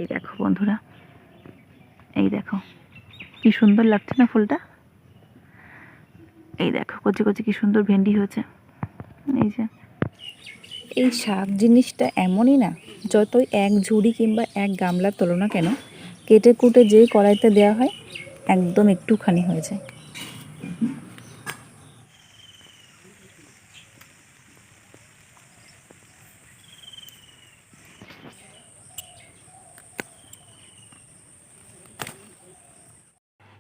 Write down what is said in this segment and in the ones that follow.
এই দেখো বন্ধুরা, এই দেখো কি সুন্দর লাগছে না ফুলটা। এই দেখো কচি কচি কি সুন্দর ভেন্ডি হয়েছে। এই যে এই শাক জিনিসটা এমনই না, যতই এক ঝুড়ি কিংবা এক গামলা তোলো না কেন, কেটে কুটে যেই কড়াইতে দেওয়া হয় একদম একটুখানি হয়ে যায়।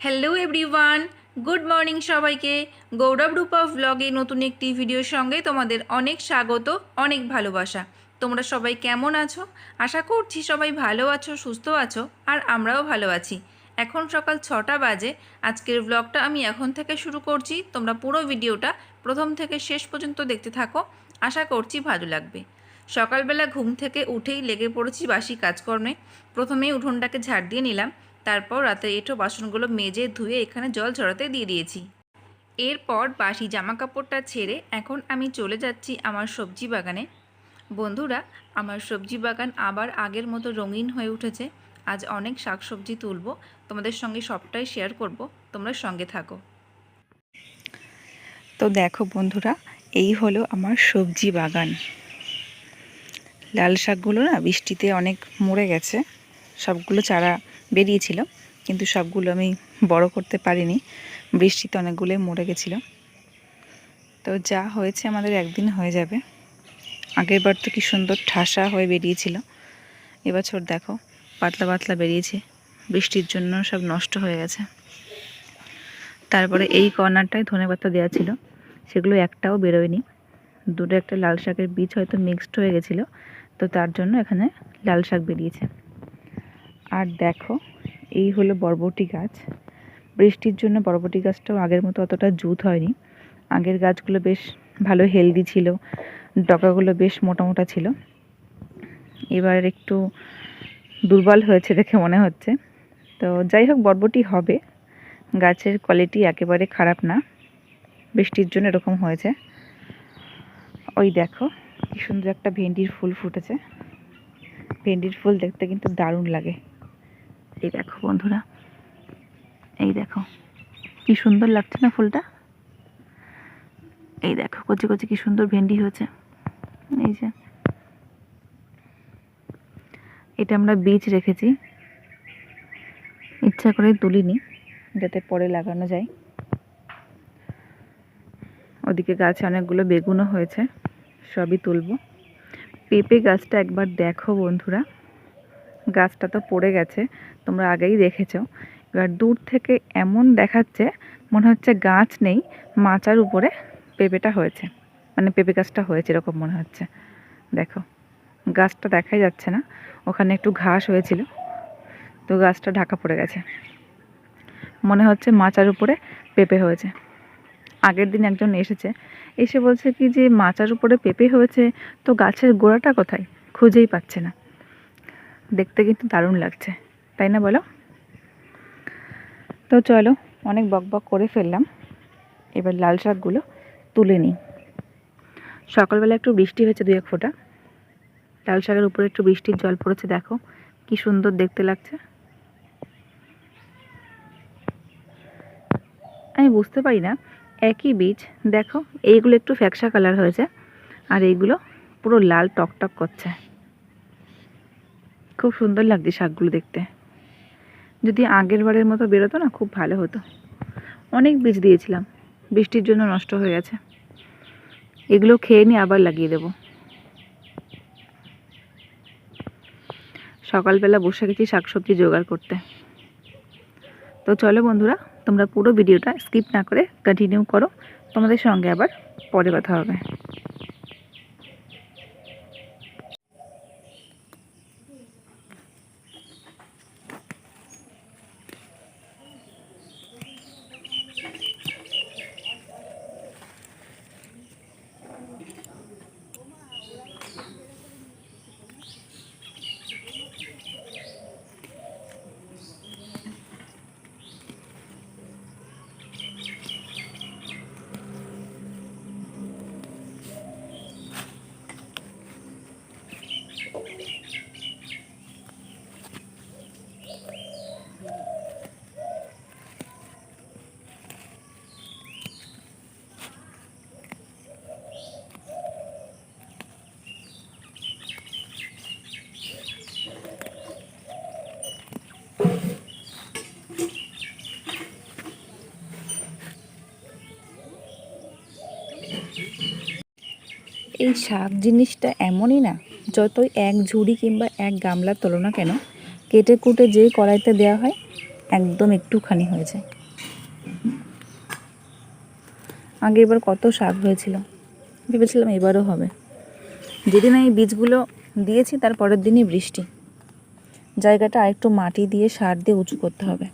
হ্যালো এভরিওয়ান, গুড মর্নিং সবাইকে। গৌরব রূপা ভ্লগে নতুন একটি ভিডিওর সঙ্গে তোমাদের অনেক স্বাগত, অনেক ভালোবাসা। তোমরা সবাই কেমন আছো? আশা করছি সবাই ভালো আছো, সুস্থ আছো, আর আমরাও ভালো আছি। এখন সকাল 6টা বাজে। আজকের ব্লগটা আমি এখন থেকে শুরু করছি। তোমরা পুরো ভিডিওটা প্রথম থেকে শেষ পর্যন্ত দেখতে থাকো, আশা করছি ভালো লাগবে। সকালবেলা ঘুম থেকে উঠেই লেগে পড়েছি বাসি কাজকর্মে। প্রথমেই উঠোনটাকে ঝাড় দিয়ে নিলাম, তারপর রাতে এঁটো বাসনগুলো মেজে ধুয়ে এখানে জল ঝরাতে দিয়ে দিয়েছি। এরপর বাসি জামা কাপড়টা ছেড়ে এখন আমি চলে যাচ্ছি আমার সবজি বাগানে। বন্ধুরা, আমার সবজি বাগান আবার আগের মতো রঙিন হয়ে উঠেছে। আজ অনেক শাকসবজি তুলব, তোমাদের সঙ্গে সবটাই শেয়ার করব, তোমরা সঙ্গে থাকো। তো দেখো বন্ধুরা, এই হলো আমার সবজি বাগান। লাল শাকগুলো না বৃষ্টিতে অনেক মরে গেছে, সবগুলো চারা বেরিয়েছিল কিন্তু সবগুলো আমি বড় করতে পারিনি, বৃষ্টিতে অনেকগুলোই মরে গেছিলো। তো যা হয়েছে আমাদের একদিন হয়ে যাবে। আগের বার তো কি সুন্দর ঠাসা হয়ে বেরিয়েছিল, এবছর দেখো পাতলা পাতলা বেরিয়েছে, বৃষ্টির জন্য সব নষ্ট হয়ে গেছে। তারপরে এই কর্নারটায় ধনেপাতা দেওয়া ছিল, সেগুলো একটাও বেরোয়নি। দুটো একটা লাল শাকের বীজ হয়তো মিক্সড হয়ে গেছিলো, তো তার জন্য এখানে লাল শাক বেরিয়েছে। আর দেখো এই হলো বরবটি গাছ। বৃষ্টির জন্য বরবটি গাছটাও আগের মতো অতটা জুত হয়নি। আগের গাছগুলো বেশ ভালো হেলদি ছিল, ডগাগুলো বেশ মোটা মোটা ছিল। এবার একটু দুর্বল হয়েছে দেখে মনে হচ্ছে। তো যাই হোক, বরবটি হবে। গাছের কোয়ালিটি একেবারে খারাপ না, বৃষ্টির জন্য এরকম হয়েছে। ওই দেখো কি সুন্দর একটা ভেন্ডির ফুল ফুটেছে। ভেন্ডির ফুল দেখতে কিন্তু দারুণ লাগে। এই দেখো বন্ধুরা, এই দেখো কি সুন্দর লাগছে না ফুলটা। এই দেখো কচি কচি কি সুন্দর ভেন্ডি হয়েছে। এই যে এটা আমরা বীজ রেখেছি, ইচ্ছা করে তুলিনি যাতে পরে লাগানো যায়। ওদিকে গাছে অনেকগুলো বেগুনও হয়েছে, সবই তুলব। পেঁপে গাছটা একবার দেখো বন্ধুরা, গাছটা তো পড়ে গেছে, তোমরা আগেই দেখেছো। এবার দূর থেকে এমন দেখাচ্ছে মনে হচ্ছে গাছ নেই, মাচার উপরে পেঁপেটা হয়েছে, মানে পেঁপে গাছটা হয়েছে এরকম মনে হচ্ছে। দেখো গাছটা দেখাই যাচ্ছে না, ওখানে একটু ঘাস হয়েছিল তো গাছটা ঢাকা পড়ে গেছে, মনে হচ্ছে মাচার উপরে পেঁপে হয়েছে। আগের দিন একজন এসেছে, এসে বলছে কি যে মাচার উপরে পেঁপে হয়েছে, তো গাছের গোড়াটা কোথায়, খুঁজেই পাচ্ছে না। দেখতে কিন্তু দারুণ লাগছে, তাই না বলো? তো চলো, অনেক বকবক করে ফেললাম, এবার লাল শাকগুলো তুলে নিই। সকালবেলা একটু বৃষ্টি হয়েছে, 2-1 ফোঁটা। লাল শাকের উপরে একটু বৃষ্টির জল পড়েছে, দেখো কি সুন্দর দেখতে লাগছে। আমি বুঝতে পারি না, একই বীজ দেখো, এইগুলো একটু ফ্যাকসা কালার হয়েছে আর এইগুলো পুরো লাল টকটক করছে। খুব সুন্দর লাগছে শাকগুলো দেখতে। যদি আগের বারের মতো বেরোতো না, খুব ভালো হতো। অনেক বীজ দিয়েছিলাম, বৃষ্টির জন্য নষ্ট হয়ে গেছে। এগুলো খেয়ে নিয়ে আবার লাগিয়ে দেব। সকালবেলা বসে গেছি শাকসবজি জোগাড় করতে। তো চলো বন্ধুরা, তোমরা পুরো ভিডিওটা স্কিপ না করে কন্টিনিউ করো, তোমাদের সঙ্গে আবার পরে কথা হবে। এই শাক জিনিসটা এমনই না, যতই এক ঝুড়ি কিংবা এক গামলা তোলো না কেন, কেটে কুটে যেই কড়াইতে দেওয়া হয় একদম একটুখানি হয়ে যায়। আগে এবার কত শাক হয়েছিল, ভেবেছিলাম এবারও হবে। যেদিন আমি বীজগুলো দিয়েছি তার পরের দিনই বৃষ্টি। জায়গাটা আরেকটু মাটি দিয়ে সার দিয়ে উঁচু করতে হবে।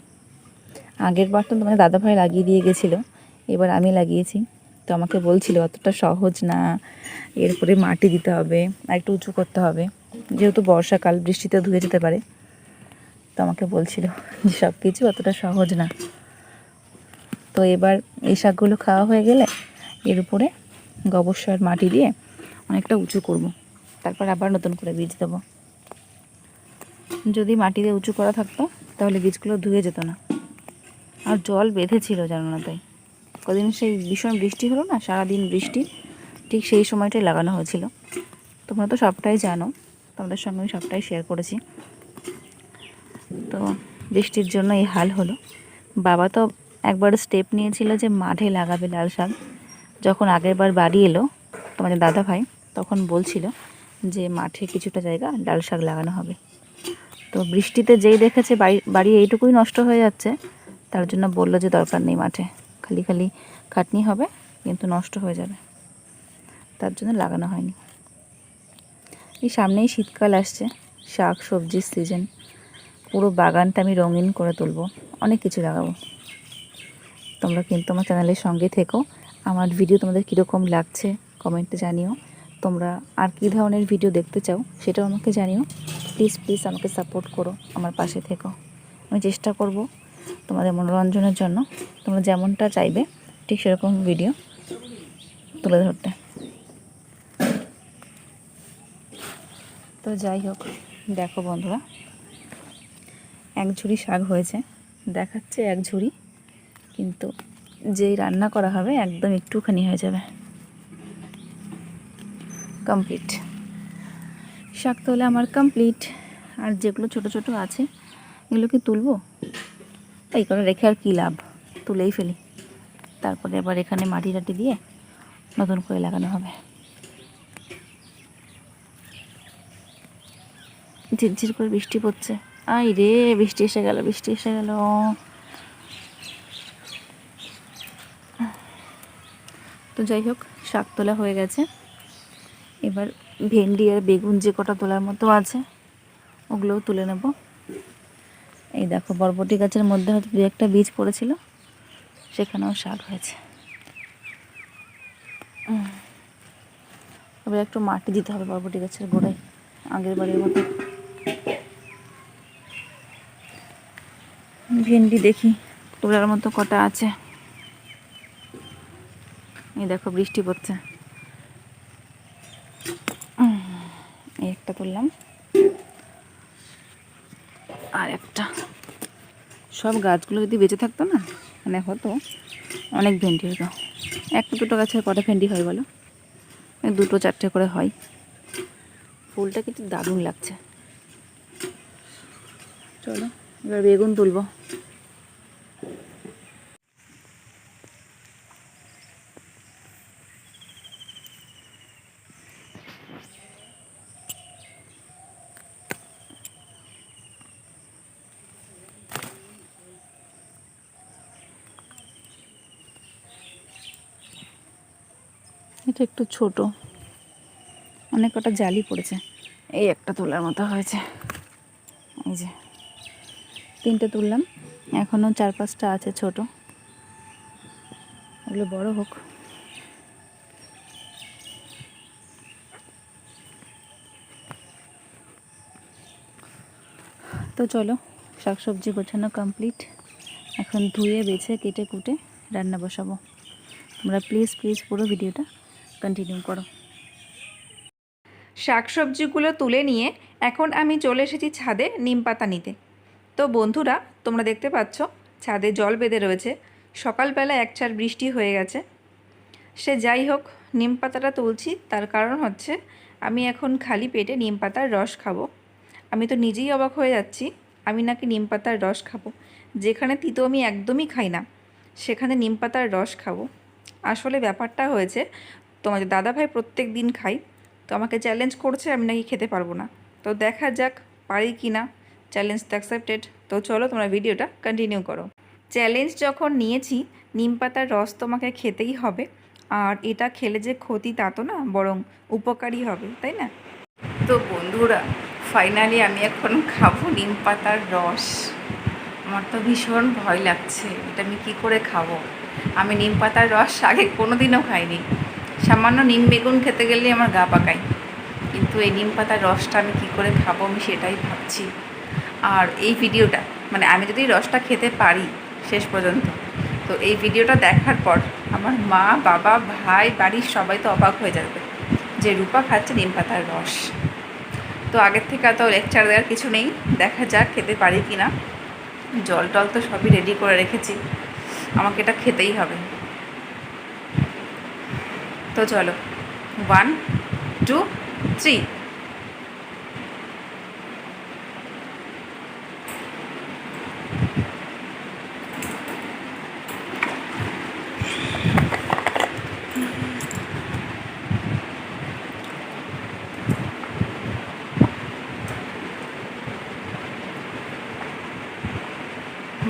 আগের বার তো তোমার দাদাভাই লাগিয়ে দিয়ে গেছিলো, এবার আমি লাগিয়েছি। তো আমাকে বলছিল অতটা সহজ না, এরপরে মাটি দিতে হবে আর একটু উঁচু করতে হবে, যেহেতু বর্ষাকাল বৃষ্টিতে ধুয়ে যেতে পারে। তো আমাকে বলছিল যে সব কিছু অতটা সহজ না। তো এবার এই শাকগুলো খাওয়া হয়ে গেলে এর উপরে গোবর সার মাটি দিয়ে অনেকটা উঁচু করব, তারপর আবার নতুন করে বীজ দেবো। যদি মাটি দিয়ে উঁচু করা থাকতো তাহলে বীজগুলো ধুয়ে যেত না। আর জল বেঁধেছিল জানো না, তাই কদিন সেই ভীষণ বৃষ্টি হলো না, সারাদিন বৃষ্টি, ঠিক সেই সময়টাই লাগানো হয়েছিল। তোমরা তো সবটাই জানো, তোমাদের সঙ্গে আমি সবটাই শেয়ার করেছি। তো বৃষ্টির জন্য এই হাল হলো। বাবা তো একবার স্টেপ নিয়েছিল যে মাঠে লাগাবে লাল শাক। যখন আগের বার বাড়ি এলো তোমাদের দাদা ভাই, তখন বলছিল যে মাঠে কিছুটা জায়গা লাল শাক লাগানো হবে। তো বৃষ্টিতে যেই দেখেছে বাড়ি এইটুকুই নষ্ট হয়ে যাচ্ছে, তার জন্য বললো যে দরকার নেই, মাঠে খালি খালি খাটনি হবে কিন্তু নষ্ট হয়ে যাবে, তার জন্য লাগানো হয়নি। এই সামনেই শীতকাল আসছে, শাক সবজির সিজন, পুরো বাগানটা আমি রঙিন করে তুলবো, অনেক কিছু লাগাবো। তোমরা কিন্তু আমার চ্যানেলের সঙ্গে থেকো। আমার ভিডিও তোমাদের কীরকম লাগছে কমেন্টে জানিও। তোমরা আর কী ধরনের ভিডিও দেখতে চাও সেটাও আমাকে জানিও। প্লিজ প্লিজ আমাকে সাপোর্ট করো, আমার পাশে থেকো। আমি চেষ্টা করব তোমাদের মনোরঞ্জনের জন্য তোমরা যেমনটা চাইবে ঠিক সেরকম ভিডিও তুলে ধরতে। তো যাই হোক, দেখো বন্ধুরা, এক ঝুড়ি শাক হয়েছে, দেখাচ্ছে এক ঝুড়ি, কিন্তু যেই রান্না করা হবে একদম একটুখানি হয়ে যাবে। কমপ্লিট শাক তোলা আমার কমপ্লিট। আর যেগুলো ছোট ছোট আছে এগুলোকে তুলবো, এই করে রেখে আর কী লাভ, তুলেই ফেলি। তারপরে আবার এখানে মাটি টাটি দিয়ে নতুন করে লাগানো হবে। ঝিরঝির করে বৃষ্টি পড়ছে, আই রে বৃষ্টি এসে গেল, বৃষ্টি এসে গেল। তো যাই হোক, শাক তোলা হয়ে গেছে। এবার ভেন্ডি আর বেগুন যে কটা তোলার মতো আছে ওগুলোও তুলে নেব। এই দেখো, বরবটি গাছের মধ্যে হয়তো দু একটা বীজ পড়েছিল, সেখানেও শাক হয়েছে। এবার একটু মাটি দিতে হবে বরবটি গাছের গোড়ায়, আগের বাড়ির মতো। ভেন্ডি দেখি তোলার মতো কটা আছে। এই দেখো বৃষ্টি পড়ছে, এই একটা তুললাম, আর একটা। সব গাছগুলো যদি বেঁচে থাকতো না, মানে হতো অনেক ভেন্ডি হতো। একটা দুটো গাছের কটা ভেন্ডি হয় বলো, দুটো চারটে করে হয়। ফুলটা কিন্তু দারুণ লাগছে। চলো এবার বেগুন তুলবো। এটা একটু ছোট, অনেক কটা জালি পড়েছে। এই একটা তোলার মতো হয়েছে, এই যে তিনটে তুললাম, এখনও 4-5টা আছে ছোট, ওগুলো বড় হোক। তো চলো, শাকসবজি গোছানো কমপ্লিট। এখন ধুয়ে বেছে কেটে কুটে রান্না বসাবো। তোমরা প্লিজ প্লিজ পুরো ভিডিওটা কন্টিনিউ করো। শাকসবজিগুলো তুলে নিয়ে এখন আমি চলে এসেছি ছাদে নিম পাতা নিতে। তো বন্ধুরা, তোমরা দেখতে পাচ্ছ ছাদে জল বেঁধে রয়েছে, সকালবেলা একচার বৃষ্টি হয়ে গেছে। সে যাই হোক, নিম পাতাটা তুলছি তার কারণ হচ্ছে আমি এখন খালি পেটে নিম পাতার রস খাবো। আমি তো নিজেই অবাক হয়ে যাচ্ছি, আমি নাকি নিম পাতার রস খাবো। যেখানে তিতো আমি একদমই খাই না, সেখানে নিম পাতার রস খাবো। আসলে ব্যাপারটা হয়েছে, তোমাদের দাদাভাই প্রত্যেক দিন খাই, তো আমাকে চ্যালেঞ্জ করছে আমি নাকি খেতে পারবো না। তো দেখা যাক পারি কি না। চ্যালেঞ্জ তো অ্যাকসেপ্টেড। তো চলো তোমরা ভিডিওটা কন্টিনিউ করো। চ্যালেঞ্জ যখন নিয়েছি, নিম পাতার রস তোমাকে খেতেই হবে। আর এটা খেলে যে ক্ষতি তা তো না, বরং উপকারী হবে, তাই না? তো বন্ধুরা, ফাইনালি আমি এখন খাবো নিম পাতার রস। আমার তো ভীষণ ভয় লাগছে, এটা আমি কী করে খাবো। আমি নিম পাতার রস আগে কোনো দিনও খাইনি। সামান্য নিম বেগুন খেতে গেলে আমার গা পাকায়, কিন্তু এই নিম পাতার রসটা আমি কী করে খাবো আমি সেটাই ভাবছি। আর এই ভিডিওটা, মানে আমি যদি রসটা খেতে পারি শেষ পর্যন্ত, তো এই ভিডিওটা দেখার পর আমার মা, বাবা, ভাই, বাড়ির সবাই তো অবাক হয়ে যাবে যে রূপা খাচ্ছে নিম পাতার রস। তো আগের থেকে তো লেকচার দেওয়ার কিছু নেই, দেখা যাক খেতে পারি কি না। জল টল তো সবই রেডি করে রেখেছি, আমাকে এটা খেতেই হবে। তো চলো, 1 2 3।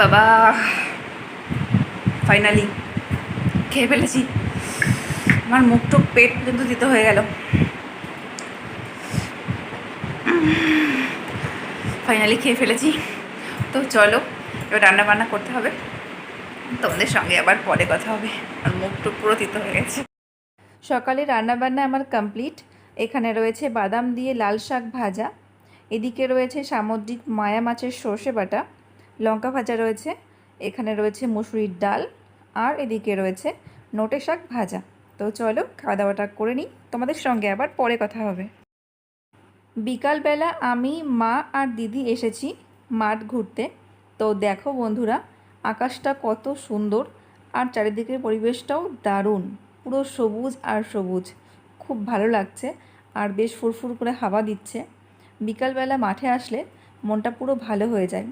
বাবা, ফাইনালি খেয়ে ফেলেছি। আমার মুখ টুক পেট পর্যন্ত দিতে হয়ে গেল। ফাইনালি খেয়ে ফেলেছি। তো চলো এবার রান্না বান্না করতে হবে, তোমাদের সঙ্গে আবার পরে কথা হবে। আর মুখ টুক পুরো তিতো হয়ে গেছে। সকালে রান্নাবান্না আমার কমপ্লিট। এখানে রয়েছে বাদাম দিয়ে লাল শাক ভাজা, এদিকে রয়েছে সামুদ্রিক মায়া মাছের সর্ষে বাটা, লঙ্কা ভাজা রয়েছে, এখানে রয়েছে মুসুরির ডাল, আর এদিকে রয়েছে নোটে শাক ভাজা। তো চলো খাওয়া দাওয়াটা করে নিই, তোমাদের সঙ্গে আবার পরে কথা হবে। বিকালবেলা আমি, মা আর দিদি এসেছি মাঠ ঘুরতে। তো দেখো বন্ধুরা, আকাশটা কত সুন্দর আর চারিদিকের পরিবেশটাও দারুণ, পুরো সবুজ আর সবুজ, খুব ভালো লাগছে। আর বেশ ফুরফুর করে হাওয়া দিচ্ছে। বিকালবেলা মাঠে আসলে মনটা পুরো ভালো হয়ে যায়।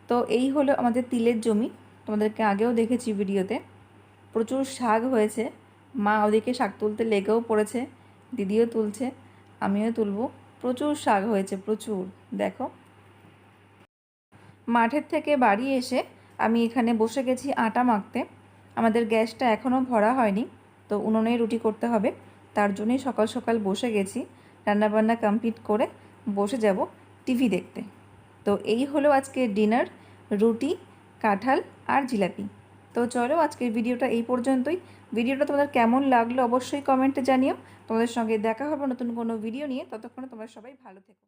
তো এই হলো আমাদের তিলের জমি, তোমাদেরকে আগেও দেখেছি ভিডিওতে। প্রচুর শাক হয়েছে, মা ওদিকে শাক তুলতে লেগেও পড়েছে, দিদিও তুলছে, আমিও তুলবো। প্রচুর শাক হয়েছে, প্রচুর। দেখো, মাঠের থেকে বাড়ি এসে আমি এখানে বসে গেছি আটা মাখতে। আমাদের গ্যাসটা এখনও ভরা হয়নি, তো উনুনেই রুটি করতে হবে, তার জন্যই সকাল সকাল বসে গেছি। রান্নাবান্না কমপ্লিট করে বসে যাব টিভি দেখতে। তো এই হলো আজকে ডিনার, রুটি, কাঁঠাল আর জিলাপি। তো চলো আজকের ভিডিওটা এই পর্যন্তই। ভিডিওটা তোমাদের কেমন লাগলো অবশ্যই কমেন্টে জানিও। তোমাদের সঙ্গে দেখা হবে নতুন কোনো ভিডিও নিয়ে, ততক্ষণে তোমরা সবাই ভালো থেকো।